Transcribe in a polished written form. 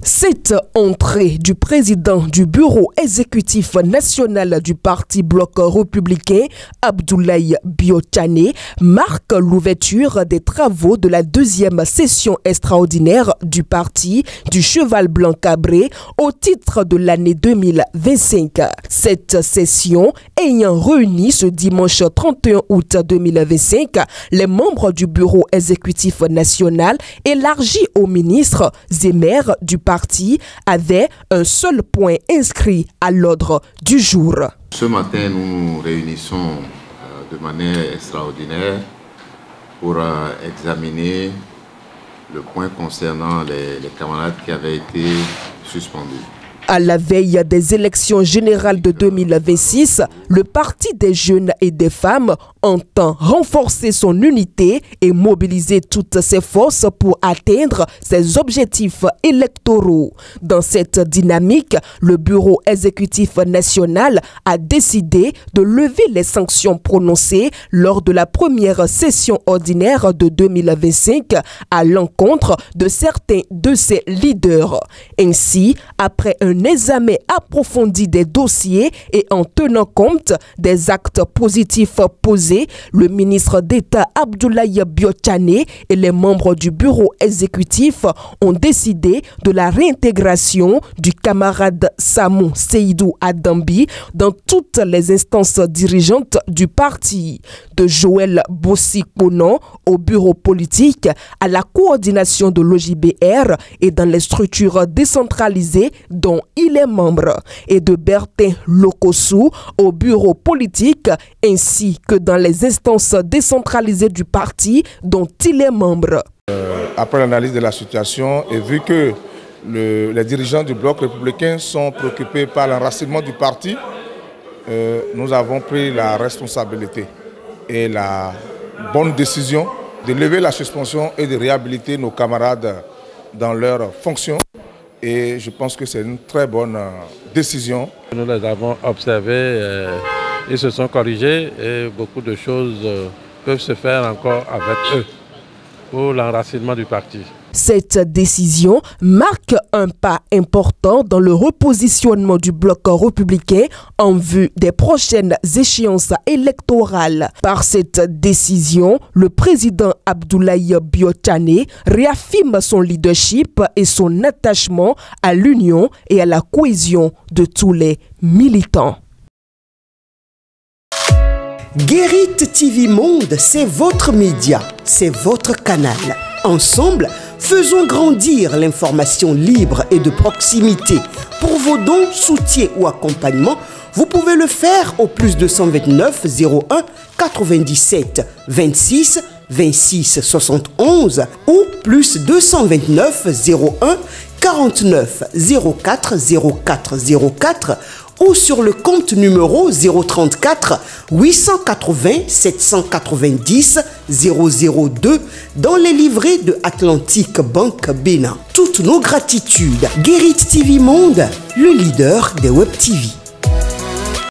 Cette entrée du président du bureau exécutif national du parti bloc républicain, Abdoulaye Biotane, marque l'ouverture des travaux de la deuxième session extraordinaire du parti du Cheval Blanc Cabré au titre de l'année 2025. Cette session ayant réuni ce dimanche 31 août 2025 les membres du bureau exécutif national élargi aux ministres et maires du parti avait un seul point inscrit à l'ordre du jour. Ce matin, nous nous réunissons de manière extraordinaire pour examiner le point concernant les camarades qui avaient été suspendus. À la veille des élections générales de 2026, le Parti des jeunes et des femmes entend renforcer son unité et mobiliser toutes ses forces pour atteindre ses objectifs électoraux. Dans cette dynamique, le bureau exécutif national a décidé de lever les sanctions prononcées lors de la première session ordinaire de 2025 à l'encontre de certains de ses leaders. Ainsi, après un examen approfondi des dossiers et en tenant compte des actes positifs posés, le ministre d'État Abdoulaye Biotane et les membres du bureau exécutif ont décidé de la réintégration du camarade Samou Seydou Adambi dans toutes les instances dirigeantes du parti. De Joël Bossi-Konan au bureau politique à la coordination de l'OJBR et dans les structures décentralisées dont il est membre, et de Bertin Lokossou au bureau politique ainsi que dans les instances décentralisées du parti dont il est membre. Après l'analyse de la situation et vu que les dirigeants du bloc républicain sont préoccupés par l'enracinement du parti, nous avons pris la responsabilité et la bonne décision de lever la suspension et de réhabiliter nos camarades dans leurs fonctions. Et je pense que c'est une très bonne décision. Nous les avons observés, ils se sont corrigés et beaucoup de choses peuvent se faire encore avec eux pour l'enracinement du parti. Cette décision marque un pas important dans le repositionnement du bloc républicain en vue des prochaines échéances électorales. Par cette décision, le président Abdoulaye Biotane réaffirme son leadership et son attachement à l'union et à la cohésion de tous les militants. Guérit TV Monde, c'est votre média, c'est votre canal. Ensemble, faisons grandir l'information libre et de proximité. Pour vos dons, soutiens ou accompagnements, vous pouvez le faire au plus 229 01 97 26 26 71 ou plus 229 01 49 04 04 04 ou sur le compte numéro 034 880 790 002 dans les livrets de Atlantic Bank Bénin. Toutes nos gratitudes. Guérit TV Monde, le leader des Web TV.